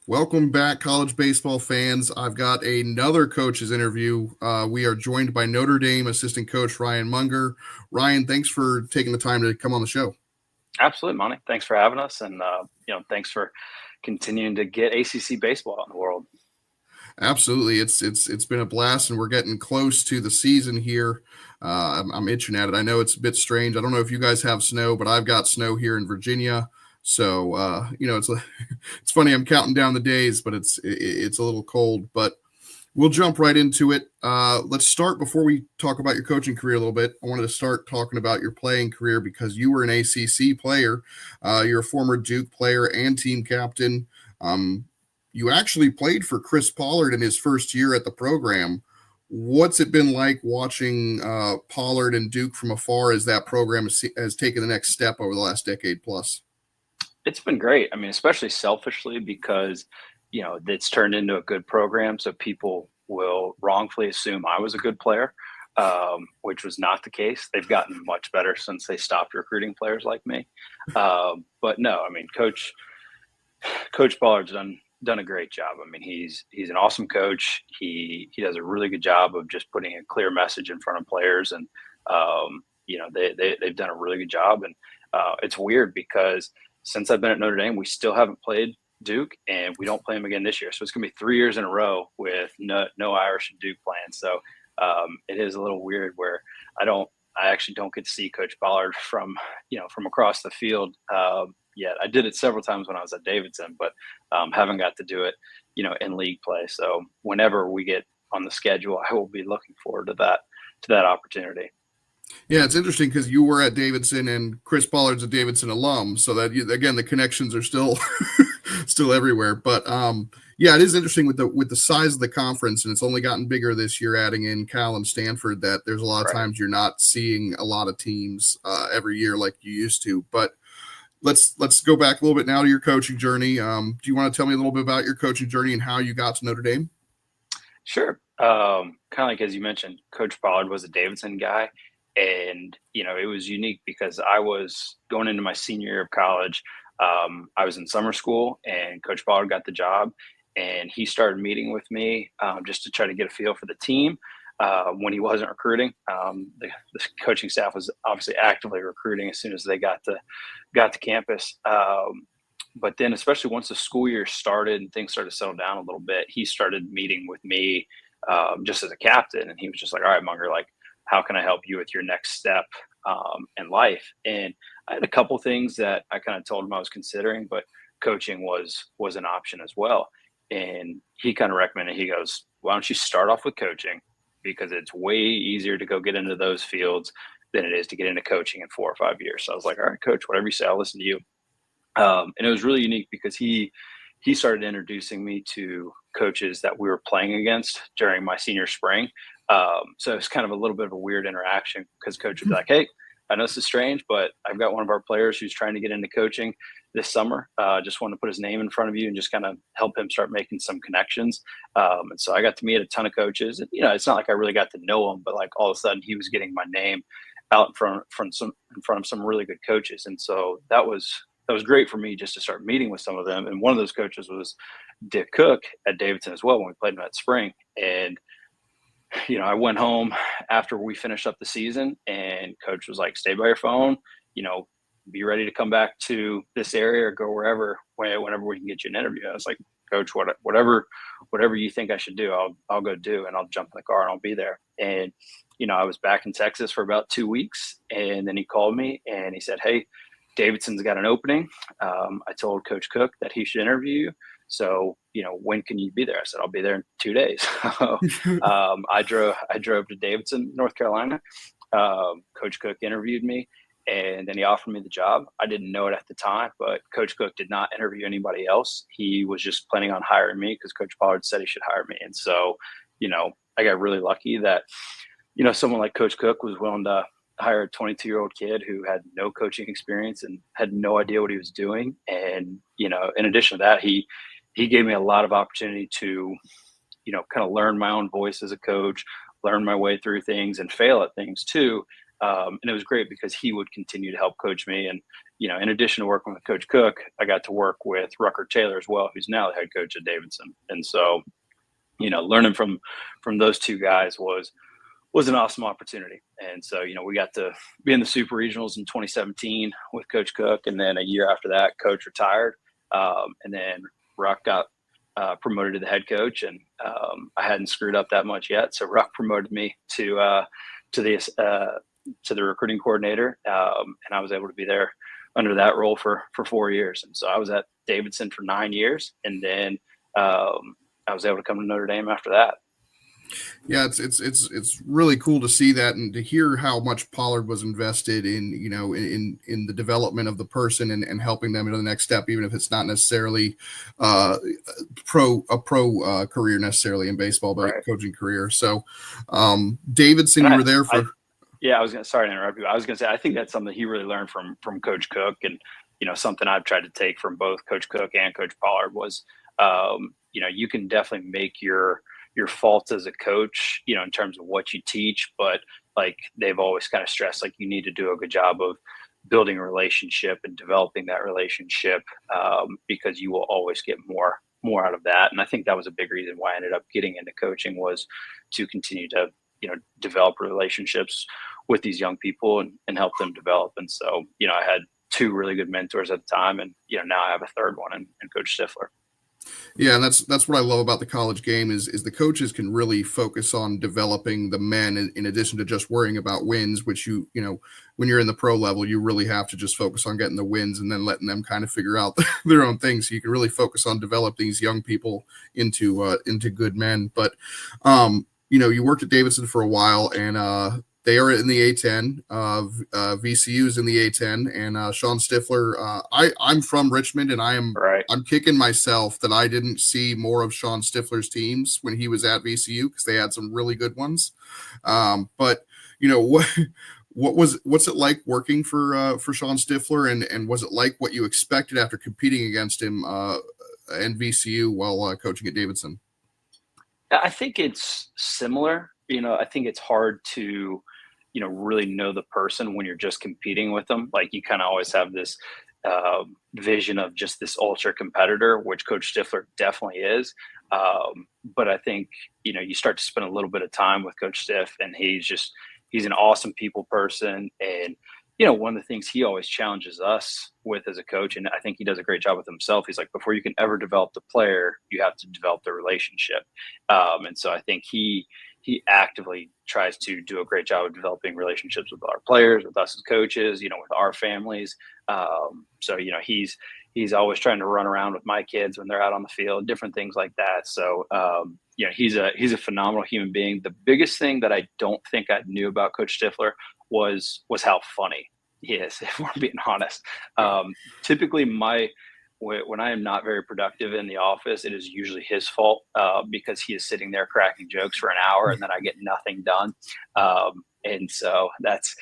Welcome back, college baseball fans. I've got another coach's interview. We are joined by Notre Dame assistant coach Ryan Munger. Ryan, thanks for taking the time to come on the show. Absolutely, Monty. Thanks for having us, and thanks for continuing to get ACC baseball out in the world. Absolutely, it's been a blast, and we're getting close to the season here. I'm itching at it. I know it's a bit strange. I don't know if you guys have snow, but I've got snow here in Virginia. So it's it's funny. I'm counting down the days, but it's a little cold. But we'll jump right into it. Let's start before we talk about your coaching career a little bit. I wanted to start talking about your playing career because you were an ACC player. You're a former Duke player and team captain. Um, you actually played for Chris Pollard in his first year at the program. What's it been like watching Pollard and Duke from afar as that program has taken the next step over the last decade plus? It's been great. I mean, especially selfishly because it's turned into a good program, so people will wrongfully assume I was a good player, which was not the case. They've gotten much better since they stopped recruiting players like me. But no, I mean, Coach Pollard's done a great job. I mean, he's an awesome coach. He does a really good job of just putting a clear message in front of players, and they've done a really good job. And it's weird because since I've been at Notre Dame, we still haven't played Duke, and we don't play them again this year. So it's gonna be 3 years in a row with no Irish and Duke playing. So it is a little weird where I actually don't get to see Coach Pollard from across the field yet. I did it several times when I was at Davidson, but haven't got to do it, in league play. So whenever we get on the schedule, I will be looking forward to that opportunity. Yeah, it's interesting because you were at Davidson and Chris Pollard's a Davidson alum, so that again the connections are still still everywhere. But yeah, it is interesting with the size of the conference, and it's only gotten bigger this year, adding in Cal and Stanford. That there's a lot of Right. times you're not seeing a lot of teams every year like you used to. But let's go back a little bit now to your coaching journey. Do you want to tell me a little bit about your coaching journey and how you got to Notre Dame? Sure. Kind of like as you mentioned, Coach Pollard was a Davidson guy, and it was unique because I was going into my senior year of college. I was in summer school, and Coach Pollard got the job, and he started meeting with me just to try to get a feel for the team. When he wasn't recruiting, the coaching staff was obviously actively recruiting as soon as they got to campus. But then, especially once the school year started and things started to settle down a little bit, he started meeting with me just as a captain, and he was just like, "All right, Munger, like, how can I help you with your next step in life?" And I had a couple things that I kind of told him I was considering, but coaching was an option as well. And he kind of recommended. He goes, "Why don't you start off with coaching, because it's way easier to go get into those fields than it is to get into coaching in 4 or 5 years." So I was like, "All right, coach, whatever you say, I'll listen to you." And it was really unique because he started introducing me to coaches that we were playing against during my senior spring. So it's kind of a little bit of a weird interaction because coach would be like, "Hey, I know this is strange, but I've got one of our players who's trying to get into coaching this summer. Just want to put his name in front of you and just kind of help him start making some connections." And so I got to meet a ton of coaches. And, it's not like I really got to know him, but like all of a sudden he was getting my name out in front of some really good coaches. And so that was great for me just to start meeting with some of them. And one of those coaches was Dick Cook at Davidson as well when we played him that spring. And I went home after we finished up the season, and coach was like, "Stay by your phone, you know, be ready to come back to this area or go wherever, whenever we can get you an interview." I was like, "Coach, whatever you think I should do, I'll go do, and I'll jump in the car and I'll be there." And, I was back in Texas for about 2 weeks, and then he called me and he said, "Hey, Davidson's got an opening. I told Coach Cook that he should interview you. So, when can you be there?" I said, "I'll be there in 2 days." I drove to Davidson, North Carolina. Coach Cook interviewed me, and then he offered me the job. I didn't know it at the time, but Coach Cook did not interview anybody else. He was just planning on hiring me because Coach Pollard said he should hire me. And so, I got really lucky that, someone like Coach Cook was willing to hire a 22-year-old kid who had no coaching experience and had no idea what he was doing. And, in addition to that, he gave me a lot of opportunity to, kind of learn my own voice as a coach, learn my way through things and fail at things too. And it was great because he would continue to help coach me. And, in addition to working with Coach Cook, I got to work with Rucker Taylor as well, who's now the head coach at Davidson. And so, learning from those two guys was an awesome opportunity. And so, we got to be in the Super Regionals in 2017 with Coach Cook. And then a year after that, Coach retired. And then Ruck got promoted to the head coach. And I hadn't screwed up that much yet. So Ruck promoted me to the recruiting coordinator. And I was able to be there under that role for 4 years. And so I was at Davidson for 9 years. And then I was able to come to Notre Dame after that. Yeah, it's really cool to see that and to hear how much Pollard was invested in, in the development of the person and helping them into the next step, even if it's not necessarily a pro career necessarily in baseball, but right. Coaching career. So Davidson, you were there for. Sorry to interrupt you. I was going to say, I think that's something he really learned from Coach Cook, and, something I've tried to take from both Coach Cook and Coach Pollard was, you can definitely make your faults as a coach, in terms of what you teach, but like they've always kind of stressed, like you need to do a good job of building a relationship and developing that relationship, because you will always get more out of that. And I think that was a big reason why I ended up getting into coaching, was to continue to, develop relationships with these young people and help them develop. And so, I had two really good mentors at the time, and, now I have a third one in Coach Stifler. Yeah, and that's what I love about the college game is the coaches can really focus on developing the men in addition to just worrying about wins, which when you're in the pro level, you really have to just focus on getting the wins and then letting them kind of figure out their own things. So you can really focus on developing these young people into good men. But you worked at Davidson for a while, and they are in the A10. VCU's in the A10, and Sean Stifler. I'm from Richmond, and I'm kicking myself that I didn't see more of Sean Stifler's teams when he was at VCU, because they had some really good ones. But what's it like working for Sean Stifler, and was it like what you expected after competing against him and VCU while coaching at Davidson? I think it's similar. I think it's hard to, really know the person when you're just competing with them. Like you kind of always have this vision of just this ultra competitor, which Coach Stifler definitely is. But I think, you start to spend a little bit of time with Coach Stiff, and he's an awesome people person. And, one of the things he always challenges us with as a coach, and I think he does a great job with himself, he's like, before you can ever develop the player, you have to develop the relationship. And so I think he actively tries to do a great job of developing relationships with our players, with us as coaches, with our families. So, he's always trying to run around with my kids when they're out on the field, different things like that. So, he's a phenomenal human being. The biggest thing that I don't think I knew about Coach Stifler was how funny he is, if we're being honest. Typically when I am not very productive in the office, it is usually his fault, because he is sitting there cracking jokes for an hour and then I get nothing done. And so that's,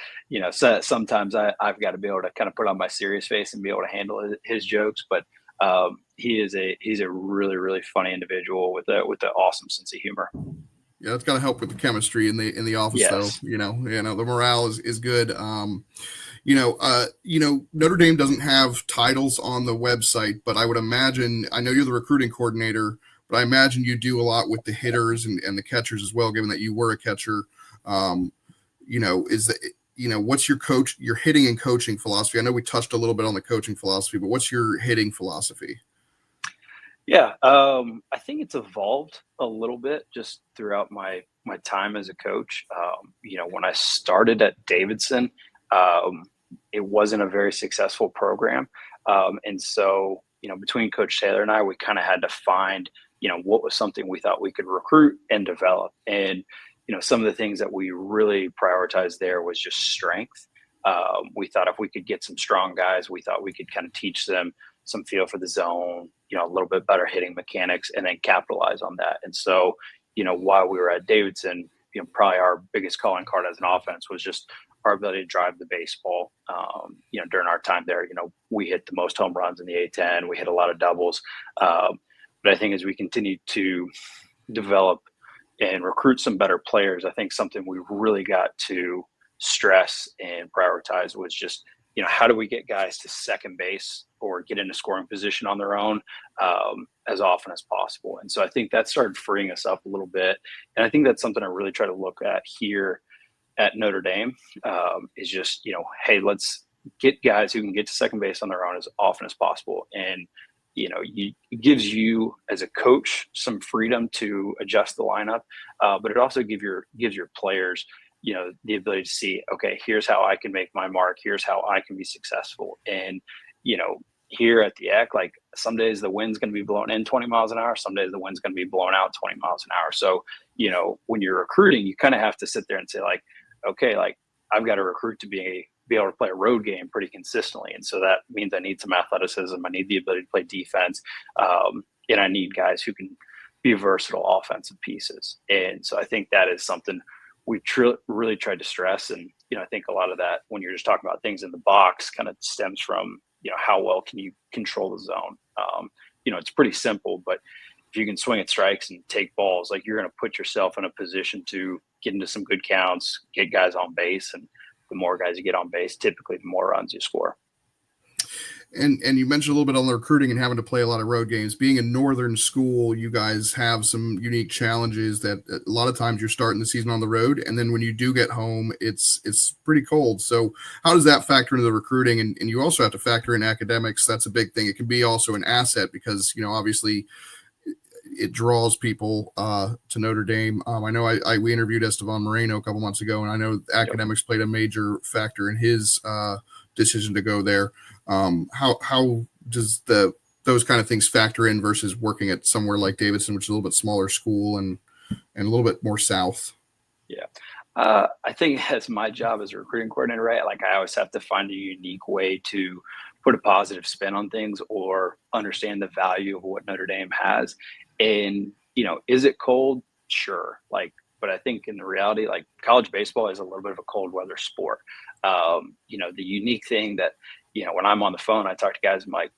so sometimes I've got to be able to kind of put on my serious face and be able to handle his jokes. But he's a really, really funny individual with an awesome sense of humor. Yeah, it's got to help with the chemistry in the office, yes. though. The morale is good. Notre Dame doesn't have titles on the website, but I would imagine, I know you're the recruiting coordinator, but I imagine you do a lot with the hitters and the catchers as well, given that you were a catcher. What's your hitting and coaching philosophy? I know we touched a little bit on the coaching philosophy, but what's your hitting philosophy? Yeah, I think it's evolved a little bit just throughout my time as a coach. When I started at Davidson, it wasn't a very successful program. And so, between Coach Taylor and I, we kind of had to find, what was something we thought we could recruit and develop. And, some of the things that we really prioritized there was just strength. We thought if we could get some strong guys, we thought we could kind of teach them some feel for the zone, a little bit better hitting mechanics, and then capitalize on that. And so, while we were at Davidson, probably our biggest calling card as an offense was just our ability to drive the baseball. During our time there, we hit the most home runs in the A10. We hit a lot of doubles. But I think as we continue to develop and recruit some better players, I think something we really got to stress and prioritize was just, how do we get guys to second base or get into scoring position on their own as often as possible? And so I think that started freeing us up a little bit. And I think that's something I really try to look at here at Notre Dame is just, hey, let's get guys who can get to second base on their own as often as possible. And, it gives you as a coach some freedom to adjust the lineup, but it also gives your players, the ability to see, okay, here's how I can make my mark. Here's how I can be successful. And, here at the EC, like some days the wind's going to be blowing in 20 miles an hour. Some days the wind's going to be blowing out 20 miles an hour. So, when you're recruiting, you kind of have to sit there and say like, okay, like I've got to recruit to be able to play a road game pretty consistently. And so that means I need some athleticism. I need the ability to play defense. And I need guys who can be versatile offensive pieces. And so I think that is something we really tried to stress. And, I think a lot of that, when you're just talking about things in the box, kind of stems from, how well can you control the zone? It's pretty simple, but if you can swing at strikes and take balls, like you're going to put yourself in a position to get into some good counts, get guys on base. And the more guys you get on base, typically the more runs you score. And you mentioned a little bit on the recruiting and having to play a lot of road games. Being a northern school, you guys have some unique challenges that a lot of times you're starting the season on the road, and then when you do get home, it's pretty cold. So how does that factor into the recruiting? And you also have to factor in academics. That's a big thing. It can be also an asset because, obviously it draws people to Notre Dame. I know we interviewed Estevan Moreno a couple months ago, and I know academics played a major factor in his decision to go there. How does those kind of things factor in versus working at somewhere like Davidson, which is a little bit smaller school and a little bit more south? Yeah. I think as my job as a recruiting coordinator, right? Like I always have to find a unique way to put a positive spin on things or understand the value of what Notre Dame has. And, is it cold? Sure. But I think in the reality, like college baseball is a little bit of a cold weather sport. The unique thing that, when I'm on the phone, I talk to guys, I'm like,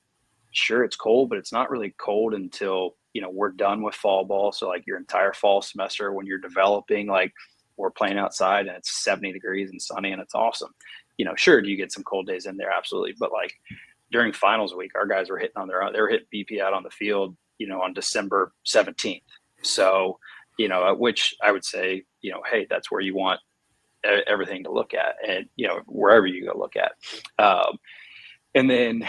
sure, it's cold, but it's not really cold until, we're done with fall ball. So like your entire fall semester, when you're developing, like we're playing outside and it's 70 degrees and sunny and it's awesome. Sure, do you get some cold days in there? Absolutely. But like during finals week, our guys were hitting on their own. They were hitting BP out on the field, on December 17th. So, at which I would say, hey, that's where you want everything to look at and, wherever you go look at. And then,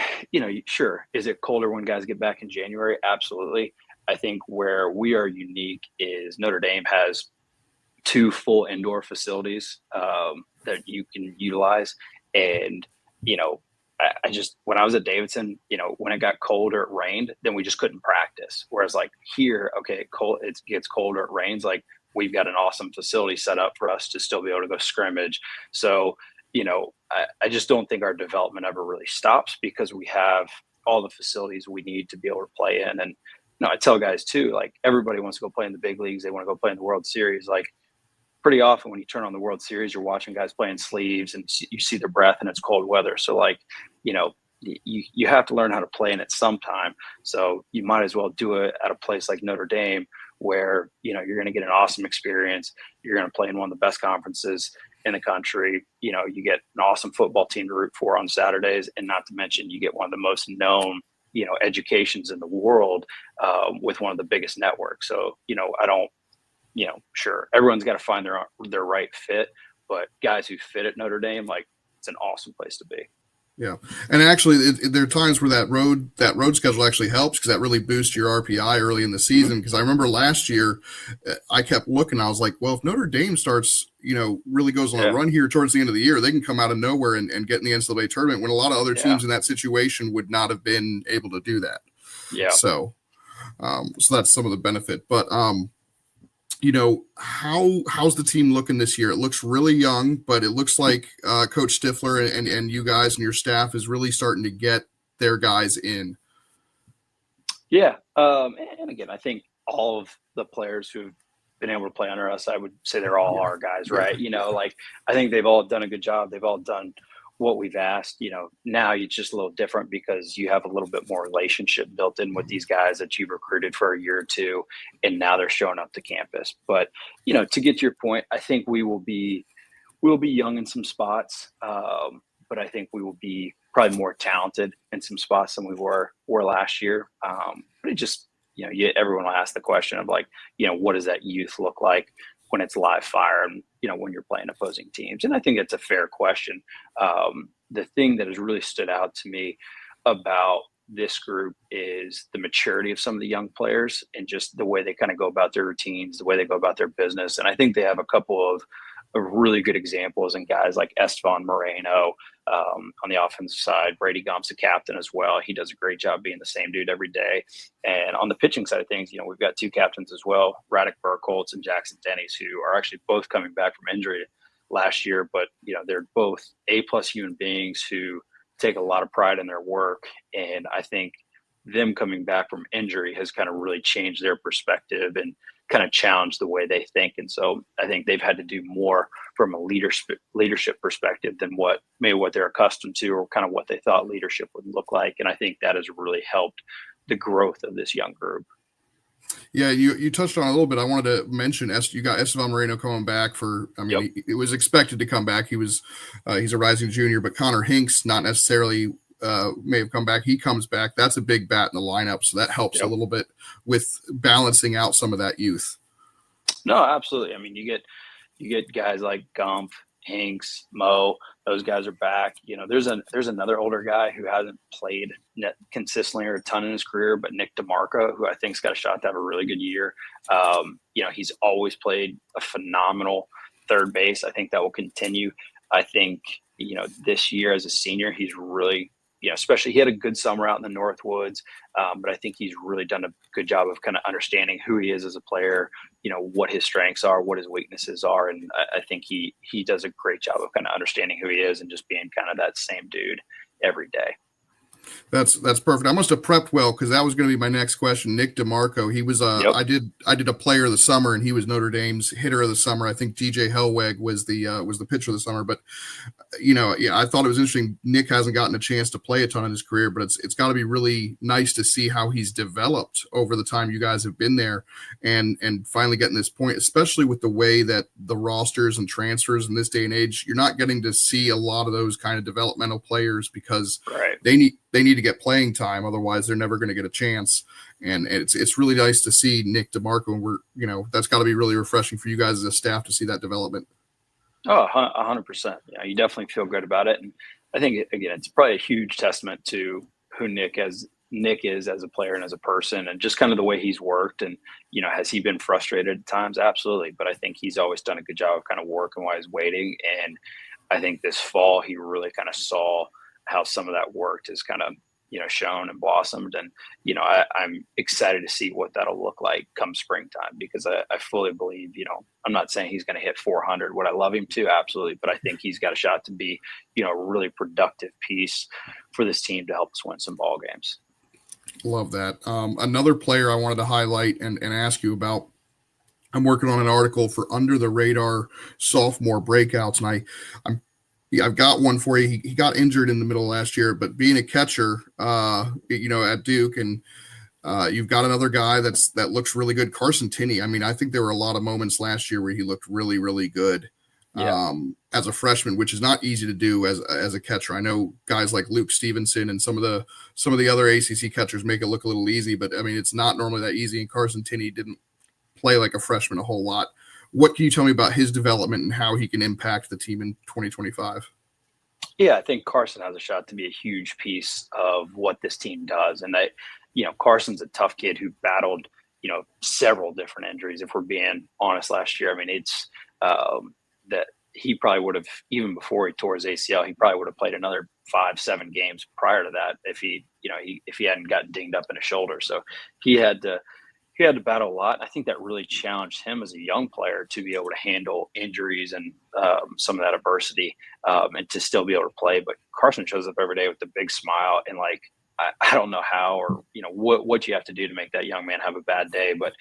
sure, is it colder when guys get back in January? Absolutely. I think where we are unique is Notre Dame has 2 full indoor facilities that you can utilize. And, I just, when I was at Davidson, when it got cold or it rained, then we just couldn't practice. Whereas like here, okay, it gets cold or it rains, like we've got an awesome facility set up for us to still be able to go scrimmage. So, I just don't think our development ever really stops because we have all the facilities we need to be able to play in. And, I tell guys too, like everybody wants to go play in the big leagues. They want to go play in the World Series. Like pretty often when you turn on the World Series, you're watching guys playing sleeves and you see their breath and it's cold weather. So like, you have to learn how to play in it sometime. So you might as well do it at a place like Notre Dame where, you're going to get an awesome experience. You're going to play in one of the best conferences in the country. You get an awesome football team to root for on Saturdays. And not to mention you get one of the most known, educations in the world with one of the biggest networks. So, I don't, sure, everyone's got to find their right fit, but guys who fit at Notre Dame, like it's an awesome place to be. Yeah. And actually there are times where that road schedule actually helps because that really boosts your RPI early in the season. Because I remember last year I kept looking, I was like, well, if Notre Dame starts, really goes on a run here towards the end of the year, they can come out of nowhere and get in the NCAA tournament when a lot of other teams in that situation would not have been able to do that. Yeah. So that's some of the benefit, but how's the team looking this year? It looks really young, but it looks like Coach Stifler and you guys and your staff is really starting to get their guys in. Yeah. And again, I think all of the players who've been able to play under us, I would say they're all our guys, right? Like I think they've all done a good job. They've all done what we've asked. Now it's just a little different because you have a little bit more relationship built in with these guys that you've recruited for a year or two, and now they're showing up to campus. But to get to your point, I think we'll be young in some spots, but I think we will be probably more talented in some spots than we were last year. But it just, everyone will ask the question of like, what does that youth look like when it's live fire and, when you're playing opposing teams? And I think it's a fair question. The thing that has really stood out to me about this group is the maturity of some of the young players and just the way they kind of go about their routines, the way they go about their business. And I think they have a couple of really good examples and guys like Esteban Moreno on the offensive side. Brady Gump's a captain as well. He does a great job being the same dude every day. And on the pitching side of things, we've got two captains as well, Radek Burkholz and Jackson Denny's, who are actually both coming back from injury last year. But, they're both A-plus human beings who take a lot of pride in their work. And I think them coming back from injury has kind of really changed their perspective and kind of challenged the way they think. And so I think they've had to do more from a leadership perspective than what they're accustomed to or kind of what they thought leadership would look like. And I think that has really helped the growth of this young group. Yeah, you touched on it a little bit. I wanted to mention you got Esteban Moreno coming back it was expected to come back. He's a rising junior, but Connor Hinks not necessarily may have come back. He comes back. That's a big bat in the lineup, so that helps a little bit with balancing out some of that youth. No, absolutely. I mean, you get guys like Gump, Hinks, Mo. Those guys are back. There's another older guy who hasn't played consistently or a ton in his career, but Nick DeMarco, who I think's got a shot to have a really good year. He's always played a phenomenal third base. I think that will continue. I think this year as a senior, he's really especially he had a good summer out in the Northwoods, but I think he's really done a good job of kind of understanding who he is as a player, what his strengths are, what his weaknesses are. And I think he does a great job of kind of understanding who he is and just being kind of that same dude every day. That's perfect. I must have prepped well because that was going to be my next question. Nick DeMarco, he was I did a player of the summer and he was Notre Dame's hitter of the summer. I think DJ Hellweg was the pitcher of the summer. But I thought it was interesting. Nick hasn't gotten a chance to play a ton in his career, but it's got to be really nice to see how he's developed over the time you guys have been there and finally getting this point, especially with the way that the rosters and transfers in this day and age, you're not getting to see a lot of those kind of developmental players because they need to get playing time. Otherwise they're never going to get a chance. And it's really nice to see Nick DeMarco. And that's got to be really refreshing for you guys as a staff to see that development. Oh, 100%. Yeah, you definitely feel good about it. And I think, again, it's probably a huge testament to who Nick is as a player and as a person and just kind of the way he's worked. And, has he been frustrated at times? Absolutely. But I think he's always done a good job of kind of working while he's waiting. And I think this fall, he really kind of saw how some of that worked is kind of, shown and blossomed. And, I'm excited to see what that'll look like come springtime, because I fully believe, I'm not saying he's going to hit 400. Would I love him to? Absolutely. But I think he's got a shot to be, a really productive piece for this team to help us win some ball games. Love that. Another player I wanted to highlight and ask you about, I'm working on an article for Under the Radar sophomore breakouts. And I've got one for you. He got injured in the middle of last year, but being a catcher, at Duke, and you've got another guy that looks really good, Carson Tinney. I mean, I think there were a lot of moments last year where he looked really, really good as a freshman, which is not easy to do as a catcher. I know guys like Luke Stevenson and some of the other ACC catchers make it look a little easy, but I mean, it's not normally that easy. And Carson Tinney didn't play like a freshman a whole lot. What can you tell me about his development and how he can impact the team in 2025? Yeah, I think Carson has a shot to be a huge piece of what this team does. And Carson's a tough kid who battled, several different injuries, if we're being honest, last year. I mean, it's that he probably would have, even before he tore his ACL, he probably would have played another 5-7 games prior to that if he hadn't gotten dinged up in his shoulder. So he had to battle a lot. I think that really challenged him as a young player to be able to handle injuries and some of that adversity and to still be able to play. But Carson shows up every day with a big smile, and I don't know how or what you have to do to make that young man have a bad day, but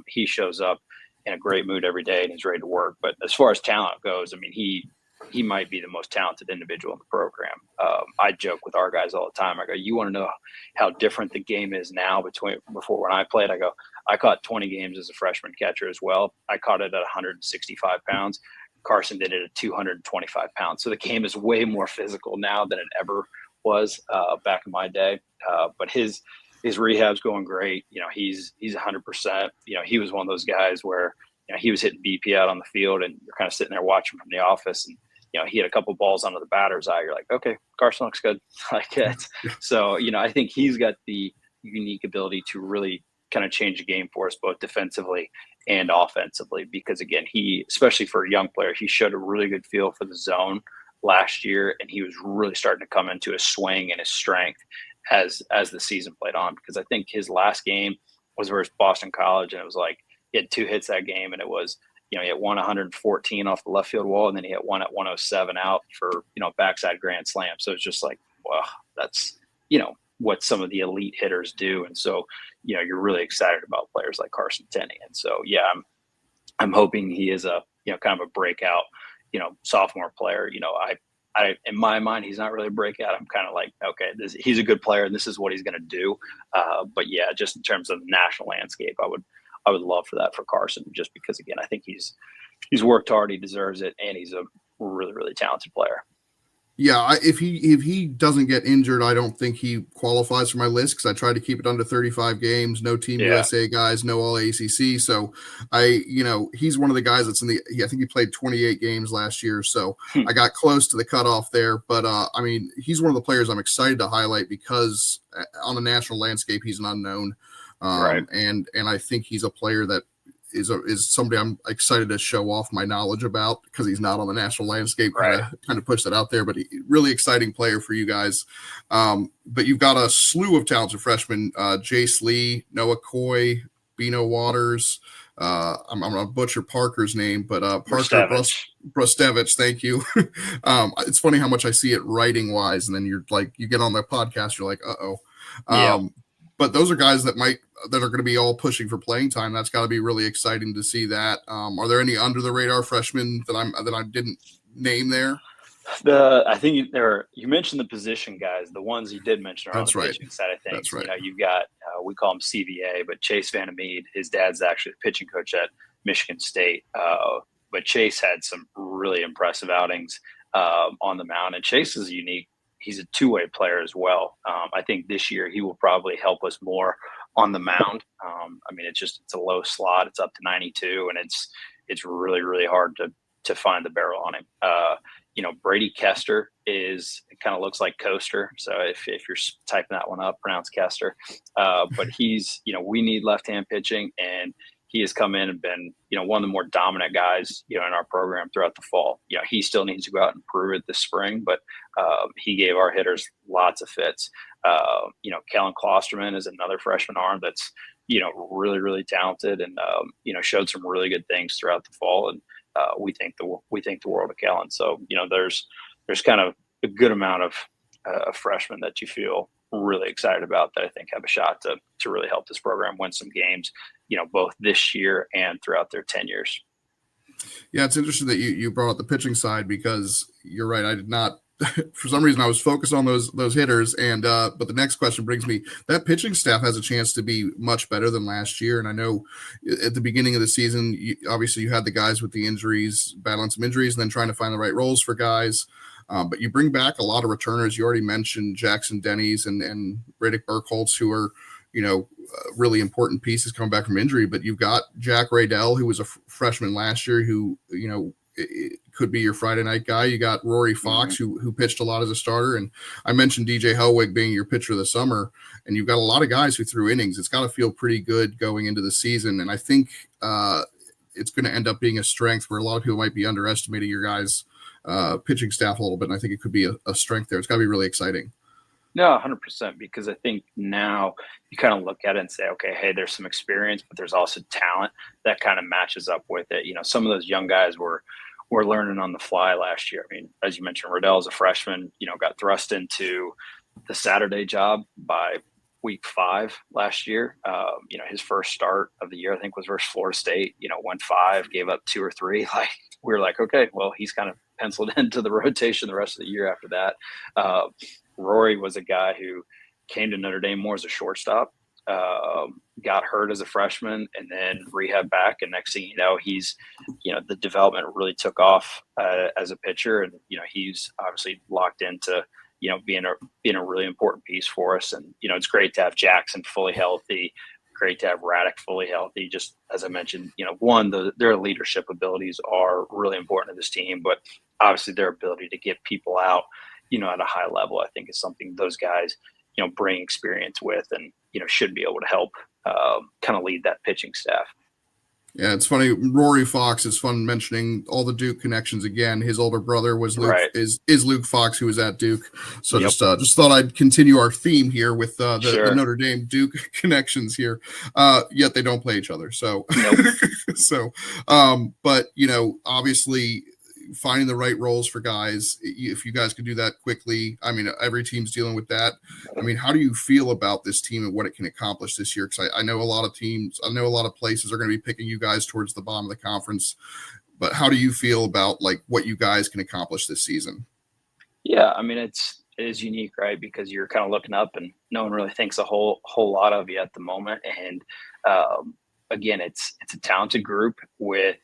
he shows up in a great mood every day and he's ready to work. But as far as talent goes, I mean, he might be the most talented individual in the program. I joke with our guys all the time. I go, you want to know how different the game is now before when I played? I go, I caught 20 games as a freshman catcher as well. I caught it at 165 pounds. Carson did it at 225 pounds. So the game is way more physical now than it ever was back in my day. But his rehab's going great. He's 100%. He was one of those guys where he was hitting BP out on the field, and you're kind of sitting there watching from the office, and he had a couple balls under the batter's eye. You're like, okay, Carson looks good. Like that. So I think he's got the unique ability to really kind of change the game for us, both defensively and offensively, because again, he, especially for a young player, he showed a really good feel for the zone last year, and he was really starting to come into his swing and his strength as the season played on. Because I think his last game was versus Boston College, and it was like he had 2 hits that game, and it was he had one 114 off the left field wall, and then he had one at 107 out for backside grand slam. So it's just like, wow, that's what some of the elite hitters do. And so, you're really excited about players like Carson Tenney. And so, yeah, I'm hoping he is a, kind of a breakout, sophomore player. I in my mind, he's not really a breakout. I'm kind of like, okay, he's a good player and this is what he's going to do. But yeah, just in terms of national landscape, I would love for that for Carson, just because, again, I think he's worked hard, he deserves it, and he's a really, really talented player. Yeah, if he doesn't get injured, I don't think he qualifies for my list, because I try to keep it under 35 games, no Team USA guys, no all ACC. So he's one of the guys that's I think he played 28 games last year. So I got close to the cutoff there. But he's one of the players I'm excited to highlight, because on the national landscape, he's an unknown. Right. And I think he's a player that is somebody I'm excited to show off my knowledge about, because he's not on the national landscape. Right. Kind of push that out there, but really exciting player for you guys. But you've got a slew of talented freshmen: Jace Lee, Noah Coy, Bino Waters. I'm going to butcher Parker's name, but Parker Brustevich. Thank you. It's funny how much I see it writing wise, and then you get on the podcast, you're like, uh-oh. But those are guys that are going to be all pushing for playing time. That's got to be really exciting to see that. Are there any under the radar freshmen that I didn't name there? I think you mentioned the position guys. The ones you did mention are on the pitching side of things. That's right. You've got we call him CVA, but Chase Vandermeed. His dad's actually the pitching coach at Michigan State. But Chase had some really impressive outings on the mound, and Chase is unique. He's a two-way player as well. I think this year he will probably help us more on the mound. It's a low slot. It's up to 92, and it's really, really hard to find the barrel on him. Brady Kester it kind of looks like Coaster. So if you're typing that one up, pronounce Kester. But he's, we need left-hand pitching, and he has come in and been, one of the more dominant guys, in our program throughout the fall. He still needs to go out and prove it this spring, but he gave our hitters lots of fits. Kellen Klosterman is another freshman arm that's, really, really talented, and, showed some really good things throughout the fall. And we think the world of Kellen. So, there's kind of a good amount of freshmen that you feel really excited about, that I think have a shot to really help this program win some games, both this year and throughout their tenures. Yeah, it's interesting that you brought up the pitching side, because you're right. I did not, for some reason, I was focused on those hitters, and but the next question brings me, that pitching staff has a chance to be much better than last year. And I know at the beginning of the season, obviously you had the guys with the injuries, battling some injuries, and then trying to find the right roles for guys. But you bring back a lot of returners. You already mentioned Jackson Denny's and Riddick Burkholz, who are, really important pieces coming back from injury. But you've got Jack Raydell, who was a freshman last year, who, it could be your Friday night guy. You got Rory Fox, who pitched a lot as a starter. And I mentioned DJ Hellwig being your pitcher of the summer. And you've got a lot of guys who threw innings. It's got to feel pretty good going into the season. And I think it's going to end up being a strength, where a lot of people might be underestimating your guys' pitching staff a little bit. And I think it could be a strength there. It's got to be really exciting. No, 100%, because I think now you kind of look at it and say, okay, hey, there's some experience, but there's also talent that kind of matches up with it. Some of those young guys were learning on the fly last year. I mean, as you mentioned, Riddell is a freshman, got thrust into the Saturday job by week 5 last year. His first start of the year, I think, was versus Florida State, went 5, gave up 2 or 3. We were like, okay, well, he's kind of penciled into the rotation the rest of the year after that. Rory was a guy who came to Notre Dame more as a shortstop, got hurt as a freshman and then rehab back. And next thing you know, the development really took off as a pitcher. And, he's obviously locked into, being a really important piece for us. And, it's great to have Jackson fully healthy, great to have Raddick fully healthy. Just as I mentioned, their leadership abilities are really important to this team, but obviously their ability to get people out, at a high level, I think is something those guys, bring experience with and, should be able to help kind of lead that pitching staff. Yeah, it's funny. Rory Fox is fun mentioning all the Duke connections again. His older brother was Luke, Right. is Luke Fox, who was at Duke. So Yep. just thought I'd continue our theme here with the Sure. Notre Dame Duke connections here. Yet they don't play each other. So, Nope. But obviously finding the right roles for guys, if you guys can do that quickly. I mean, every team's dealing with that. I mean, how do you feel about this team and what it can accomplish this year? Because I know a lot of teams, I know a lot of places are going to be picking you guys towards the bottom of the conference, but how do you feel about like what you guys can accomplish this season? Yeah, I mean, it is unique, right? Because you're kind of looking up and no one really thinks a whole lot of you at the moment. And again, it's a talented group with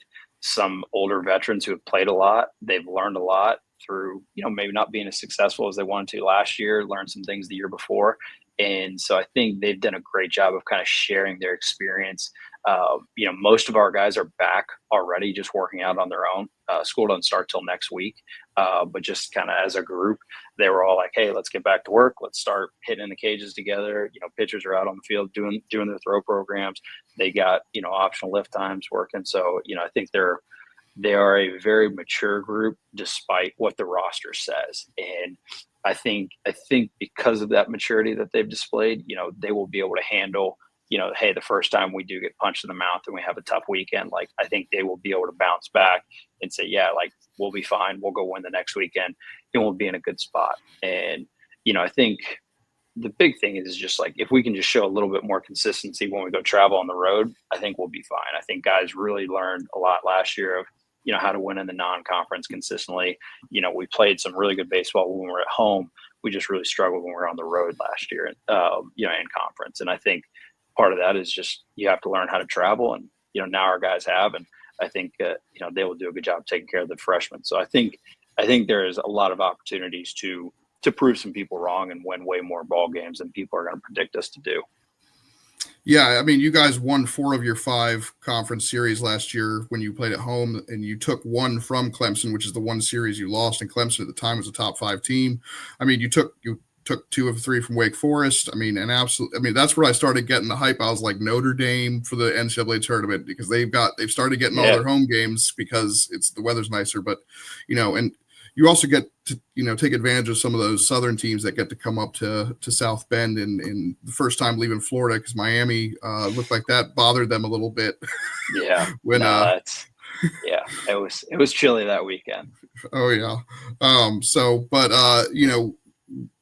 some older veterans who have played a lot. They've learned a lot through, maybe not being as successful as they wanted to last year, learned some things the year before. And so I think they've done a great job of kind of sharing their experience. Most of our guys are back already, just working out on their own. School doesn't start till next week, but just kind of as a group, they were all like, "Hey, let's get back to work. Let's start hitting in the cages together." Pitchers are out on the field doing their throw programs. They got optional lift times working. So I think they are a very mature group, despite what the roster says. And I think because of that maturity that they've displayed, they will be able to handle, hey, the first time we do get punched in the mouth and we have a tough weekend, like I think they will be able to bounce back and say, yeah, like we'll be fine. We'll go win the next weekend and we'll be in a good spot. And, I think the big thing is just like, if we can just show a little bit more consistency when we go travel on the road, I think we'll be fine. I think guys really learned a lot last year of, how to win in the non-conference consistently. We played some really good baseball when we were at home. We just really struggled when we were on the road last year, in conference. And I think part of that is just, you have to learn how to travel. And, now our guys have, and I think, they will do a good job taking care of the freshmen. So I think there is a lot of opportunities to prove some people wrong and win way more ball games than people are going to predict us to do. Yeah, I mean, you guys won 4 of your 5 conference series last year when you played at home, and you took 1 from Clemson, which is the one series you lost. And Clemson at the time was a top 5 team. I mean, you took 2 of 3 from Wake Forest. I mean, that's where I started getting the hype. I was like, Notre Dame for the NCAA tournament, because they've started getting all their home games because the weather's nicer. But and you also get to take advantage of some of those southern teams that get to come up to South Bend in the first time leaving Florida, because Miami looked like that bothered them a little bit. Yeah. It was chilly that weekend. Oh yeah.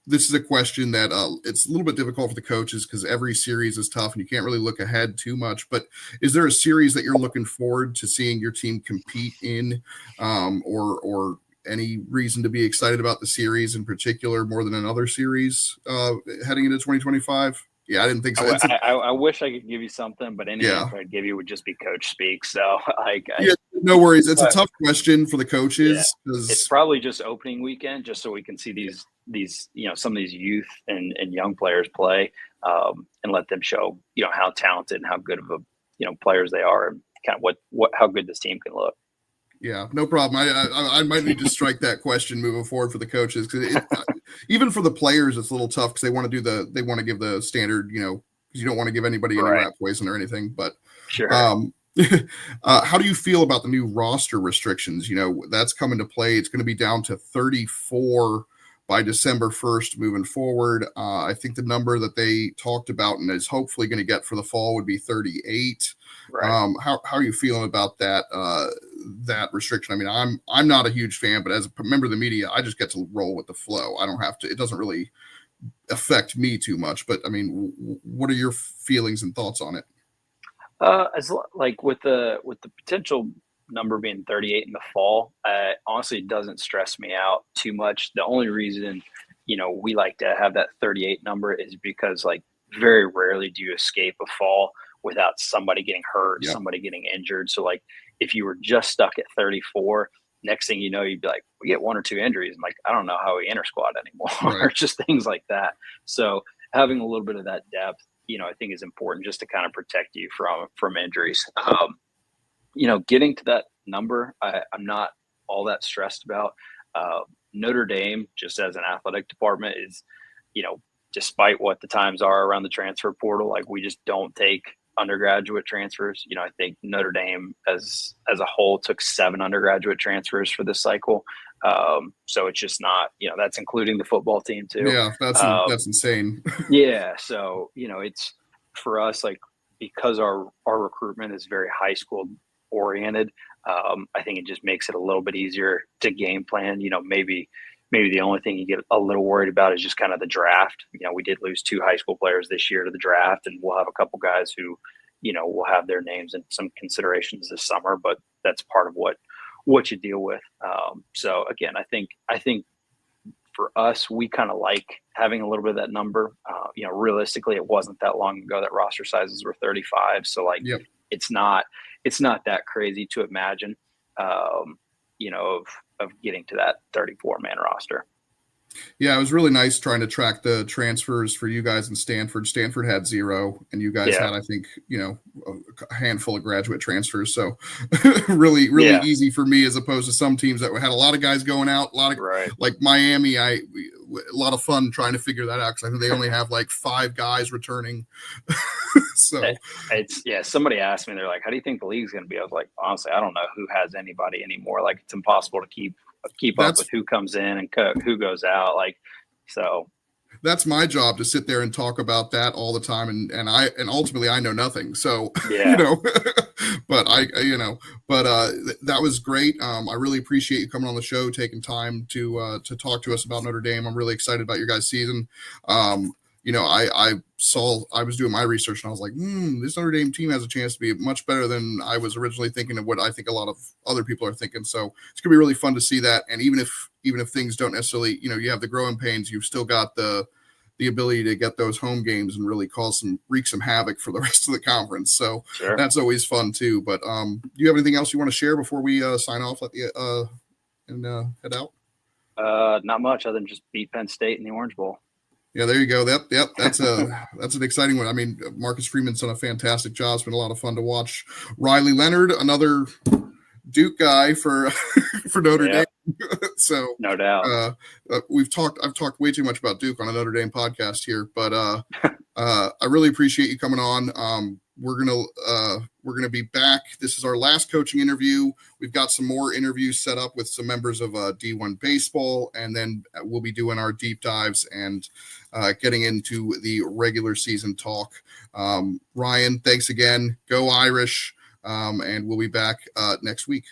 This is a question that it's a little bit difficult for the coaches, because every series is tough and you can't really look ahead too much. But is there a series that you're looking forward to seeing your team compete in, or any reason to be excited about the series in particular more than another series heading into 2025? Yeah, I didn't think so. I wish I could give you something, but any answer I'd give you would just be coach speak. So no worries. It's a tough question for the coaches. Yeah, it's probably just opening weekend, just so we can see these some of these youth and young players play, and let them show how talented and how good of a players they are, and kind of what how good this team can look. Yeah, no problem. I might need to strike that question moving forward for the coaches, because even for the players, it's a little tough, because they want to give the standard, because you don't want to give anybody any rat poison or anything. But sure. How do you feel about the new roster restrictions? That's coming to play. It's going to be down to 34 by December 1st moving forward. I think the number that they talked about and is hopefully going to get for the fall would be 38. Right. How are you feeling about that restriction? I mean, I'm not a huge fan, but as a member of the media, I just get to roll with the flow. I don't have to. It doesn't really affect me too much. But I mean, what are your feelings and thoughts on it? Like with the potential number being 38 in the fall, honestly, it doesn't stress me out too much. The only reason we like to have that 38 number is because, like, very rarely do you escape a fall without somebody getting hurt, Yep. somebody getting injured. So like if you were just stuck at 34, next thing you know, you'd be like, we get one or two injuries. And like, I don't know how we enter squad anymore, Right. just things like that. So having a little bit of that depth, I think is important just to kind of protect you from injuries. Getting to that number, I'm not all that stressed about. Notre Dame, just as an athletic department, is, despite what the times are around the transfer portal, like we just don't take undergraduate transfers. I think Notre Dame as a whole took 7 undergraduate transfers for this cycle. So it's just not, that's including the football team too. Yeah, that's insane. Yeah. So, it's for us, like, because our recruitment is very high school oriented, I think it just makes it a little bit easier to game plan. Maybe the only thing you get a little worried about is just kind of the draft. We did lose 2 high school players this year to the draft, and we'll have a couple guys who, will have their names in some considerations this summer, but that's part of what you deal with. So again, I think for us, we kind of like having a little bit of that number. Realistically, it wasn't that long ago that roster sizes were 35. So like, Yep. it's not that crazy to imagine, of getting to that 34-man roster. Yeah, it was really nice trying to track the transfers for you guys in Stanford. Stanford had 0, and you guys had, I think, a handful of graduate transfers. So really easy for me, as opposed to some teams that had a lot of guys going out, like Miami. A lot of fun trying to figure that out, because I think they only have like 5 guys returning. So somebody asked me, they're like, how do you think the league's going to be? I was like, honestly, I don't know who has anybody anymore. Like, it's impossible to keep up with who comes in and who goes out. Like, so that's my job, to sit there and talk about that all the time. And ultimately I know nothing. So, but that was great. I really appreciate you coming on the show, taking time to talk to us about Notre Dame. I'm really excited about your guys' season. I was doing my research, and I was like, this Notre Dame team has a chance to be much better than I was originally thinking, of what I think a lot of other people are thinking. So it's gonna be really fun to see that. And even if things don't necessarily, you have the growing pains, you've still got the ability to get those home games and really wreak some havoc for the rest of the conference. So That's always fun too. But do you have anything else you want to share before we sign off and head out? Not much, other than just beat Penn State in the Orange Bowl. Yeah, there you go. Yep. That's an exciting one. I mean, Marcus Freeman's done a fantastic job. It's been a lot of fun to watch. Riley Leonard, another Duke guy for Notre Dame. So no doubt. I've talked way too much about Duke on a Notre Dame podcast here, but I really appreciate you coming on. We're gonna be back. This is our last coaching interview. We've got some more interviews set up with some members of D1 baseball, and then we'll be doing our deep dives and getting into the regular season talk. Ryan, thanks again. Go Irish, and we'll be back next week.